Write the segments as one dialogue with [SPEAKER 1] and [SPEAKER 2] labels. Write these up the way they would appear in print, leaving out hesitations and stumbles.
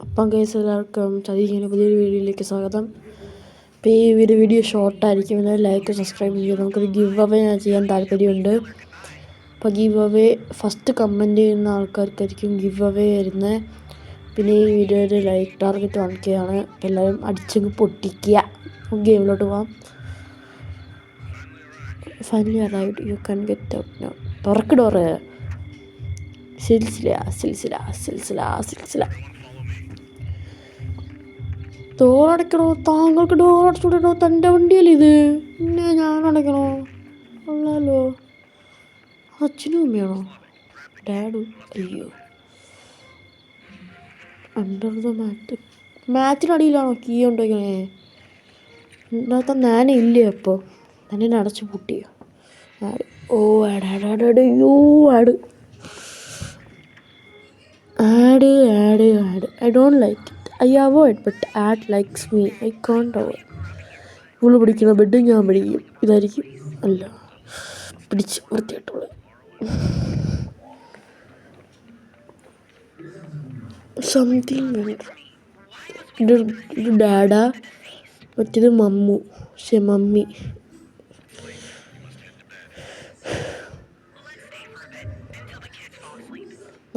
[SPEAKER 1] അപ്പം കേസ് എല്ലാവർക്കും ചതിക്കുന്ന പുതിയൊരു വീഡിയോയിലേക്ക് സ്വാഗതം. അപ്പോൾ ഈ വീഡിയോ ഷോർട്ടായിരിക്കും. പിന്നെ ലൈക്ക് സബ്സ്ക്രൈബ് ചെയ്യുക. നമുക്കൊരു ഗിവ് അവേ ചെയ്യാൻ താല്പര്യമുണ്ട്. അപ്പോൾ ഗിവ് അവേ ഫസ്റ്റ് കമൻറ്റ് ചെയ്യുന്ന ആൾക്കാർക്കായിരിക്കും ഗിവ് അവേ വരുന്നത്. പിന്നെ ഈ വീഡിയോയുടെ ലൈക്ക് ടാർഗറ്റ് 1K ആണ്. അപ്പോൾ എല്ലാവരും അടിച്ചങ്ങ് പൊട്ടിക്കുക. ഗെയിമിലോട്ട് പോകാം. Finally arrived, you can get out now. തുറക്ക് ഡോറ്. സിൽസില സിൽസില സിൽസില സിൽസില. ഡോറടയ്ക്കണോ? താങ്കൾക്ക് ഡോറടച്ചുവിടണോ? തൻ്റെ വണ്ടിയല്ലേ ഇത്? പിന്നെ ഞാൻ അടയ്ക്കണോ? കൊള്ളാലോ. അച്ഛനും അമ്മയാണോ? ഡാഡും? അയ്യോ. അണ്ടർ ദ മാറ്റിനടിയിലാണോ കീ ഉണ്ടോക്കണേ? ഇതിനകത്ത് നാന ഇല്ലേ? അപ്പോൾ തന്നെ അടച്ചു പൂട്ടിയോ? ആഡ്. ഓ ആഡ് യോ ആഡ് ആഡ് ആഡ് ആഡ്. I don't like it. I avoid, but ad likes me. I can't avoid. ഇവള് പിടിക്കുന്ന ബെഡ് ഞാൻ പിടിക്കും. ഇതായിരിക്കും. അല്ല, പിടിച്ച് വൃത്തിയായിട്ടുള്ളത്. സംതിങ് ഇത് ഡാഡാ, മറ്റേത് മമ്മു. പക്ഷെ മമ്മി.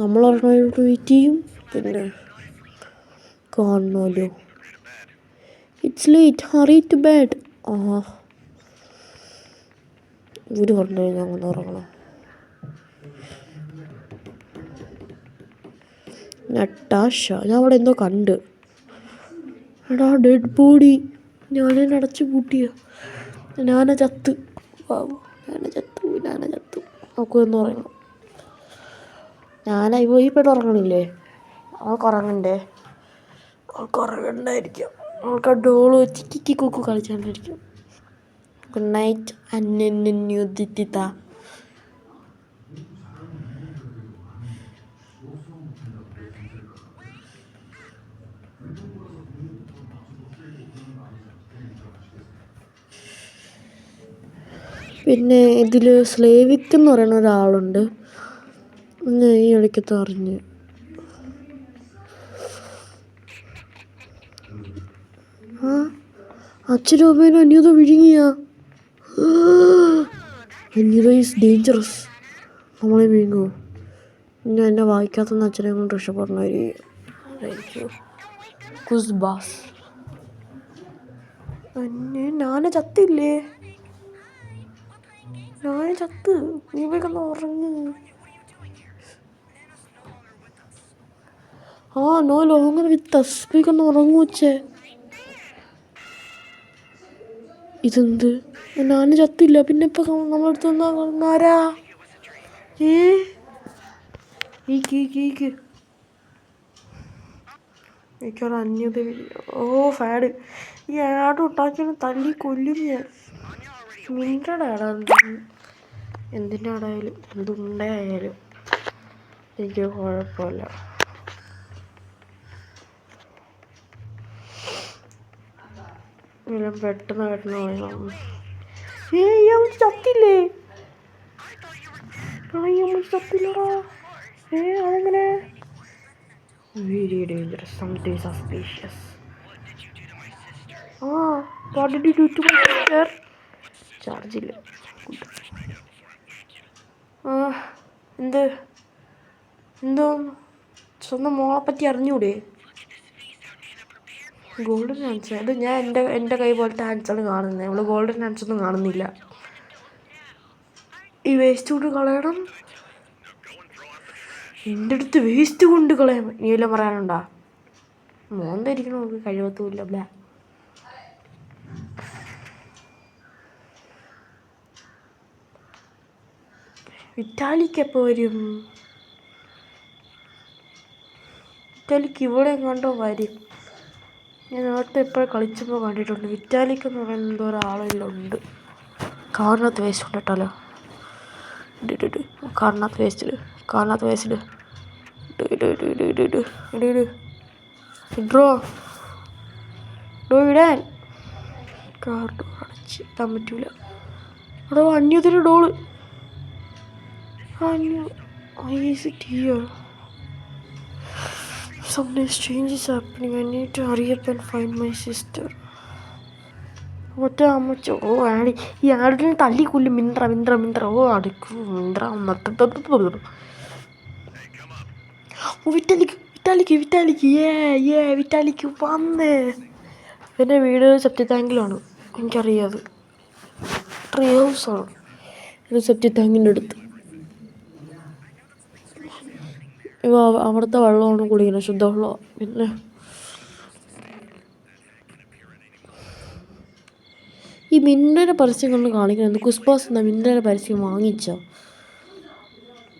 [SPEAKER 1] നമ്മളൊരെണ്ണമായിട്ട് വെയിറ്റ് ചെയ്യും. പിന്നെ കാണണമല്ലോ. It's late, hurry to bed. ഇവര് പറഞ്ഞു ഞാൻ ഒന്ന് ഉറങ്ങണം. നട്ടാഷ, ഞാൻ അവിടെ എന്തോ കണ്ട്. എടാ ഡെഡ് ബോഡി. ഞാനെ അടച്ചു പൂട്ടിയ. ഞാന ചത്ത്. നമുക്കൊന്ന് ഉറങ്ങണം. ഞാനായി ഈ പെട്ട് ഉറങ്ങണില്ലേ? അവൾക്ക് ഉറങ്ങണ്ടേ? അവൾക്ക് ഉറങ്ങണ്ടായിരിക്കും. അവൾക്ക് ആ ഡോള് വെച്ച് കിക്കി കുക്കു കളിച്ചാണ്ടിരിക്കും. ഗുഡ് നൈറ്റ് അന്യുദിത്ത. പിന്നെ ഇതിൽ സ്ലേവിക്ക് എന്ന് പറയുന്ന ഒരാളുണ്ട്. ഞാൻ ഈ ഇടയ്ക്കത്ത് അറിഞ്ഞ്. അച്ഛനും അമ്മേനും അന്യത വിഴുങ്ങിയ. അന്യത ഈസ് ഡേഞ്ചറസ്. നമ്മളെ വിഴുങ്ങോ? ഞാൻ എന്നെ വായിക്കാത്ത അച്ഛനെ കൊണ്ട് രക്ഷപ്പെടണമായിരിക്കും. കുസ്ബാസ്. ഞാനെ ചത്തില്ലേ? ഞാൻ ചത്ത്. നീ പോയിക്കൊന്ന് ഉറങ്ങ്. No longer with us. പോയിക്കൊന്ന് ഉറങ്ങുവച്ചേ. ഇതെന്ത്? ഞാൻ ചത്തില്ല. പിന്നെ ഇപ്പം നമ്മളടുത്ത് വന്നാരാ? എനിക്കൊരു അന്യത. ഫാഡ്. ഈ ആഡ് ഉണ്ടാക്കിയാണ് തല്ലി കൊല്ലും ഞാൻ. നിങ്ങളുടെ ആടാ. എന്തിൻ്റെ ആടായാലും എന്തുണ്ടായാലും എനിക്ക് കുഴപ്പമില്ല. പെട്ടെന്ന് ചത്തില്ലേ? ചത്തില്ലടാ. അതെങ്ങനെ? Very dangerous, something suspicious. What did you do to my sister? ചാർജില്ല. എന്തോ സ്വന്തം മോളെ പറ്റി അറിഞ്ഞൂടെ? Golden hands. അത് ഞാൻ എൻ്റെ കൈ പോലത്തെ ഹാൻഡ്സാണ് കാണുന്നത്. നമ്മൾ ഗോൾഡൻ ഹാൻഡ്സ് ഒന്നും കാണുന്നില്ല. ഈ വേസ്റ്റ് കൊണ്ട് കളയണം. എൻ്റെ അടുത്ത് വേസ്റ്റ് കൊണ്ട് കളയാൻ നീ വല്ലതും പറയാനുണ്ടാ? മോന്തായിരിക്കണം. നമുക്ക് കഴിവത്തുമില്ല. ബ്ലാ. വിറ്റാലിക്ക് എപ്പോൾ വരും? വിറ്റാലിക്ക് ഇവിടെ എങ്ങോട്ടോ വരും. ഞാൻ നേരത്തെ എപ്പോഴും കളിച്ചപ്പോൾ കണ്ടിട്ടുണ്ട്. വിറ്റാലിക്ക് എന്ന് പറയുന്ന എന്തോ ഒരാളെല്ലാം ഉണ്ട്. കാറിനകത്ത് വേസ്റ്റ് ഉണ്ട് കേട്ടാലോ. കാറിനകത്ത് വേസ്റ്റ് ഡ്രോ ഇടാൻ. കാർ ഡോർ അടച്ച് ഇടാൻ പറ്റൂല. അവിടെ അന്യതൊരു doll. Something strange is happening. I need to hurry up and find my sister. What am I? Oh, Addy. ഈ ആടിനെ തല്ലിക്കൊല്ലും. മിന്ത്ര. ഓ അടുക്കും മിന്ത്ര. വിറ്റാലിക്ക് വിറ്റാലിക്ക് വന്നേ. എൻ്റെ വീട് സെപ്റ്റി ടാങ്കിലാണ്. എനിക്കറിയാത്. ട്രീ ഹൗസാണ് ഇത്. സെപ്റ്റി ടാങ്കിൻ്റെ അടുത്ത്. അവിടുത്തെ വെള്ളമാണ് കുടിക്കുന്നത്. ശുദ്ധവെള്ളമാണ്. പിന്നെ ഈ മിന്നയുടെ പരസ്യം കൊണ്ട് കാണിക്കുന്നത് കുസ്പാസ് എന്ന മിന്നയുടെ പരസ്യം വാങ്ങിച്ചോ?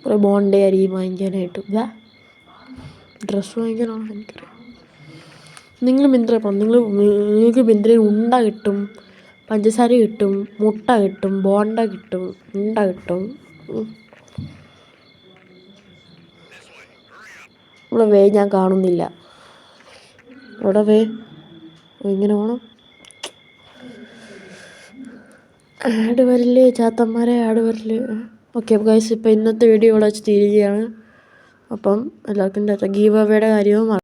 [SPEAKER 1] കുറേ ബോണ്ടേ അരി വാങ്ങിക്കാനായിട്ട്. ഡ്രസ്സ് വാങ്ങിക്കാനാണ് എനിക്കറിയാം. നിങ്ങൾ മിന്ത്ര ഇപ്പം നിങ്ങൾക്ക് മിന്ത്രയിൽ ഉണ്ട കിട്ടും, പഞ്ചസാര കിട്ടും, മുട്ട കിട്ടും, ബോണ്ട കിട്ടും, ഉണ്ട കിട്ടും. ഇവിടെ വേ ഞാൻ കാണുന്നില്ല. ഇവിടെ വേ എങ്ങനെ പോകണം? ആഡ് വരില്ലേ ചാത്തന്മാരെ, ആഡ് വരില്ലേ? ഓക്കെ ഗൈസ്, ഇപ്പം ഇന്നത്തെ വീഡിയോ ഇവിടെ വെച്ച് തീരുകയാണ്. അപ്പം എല്ലാവർക്കും ഗീവ് അവയുടെ കാര്യവും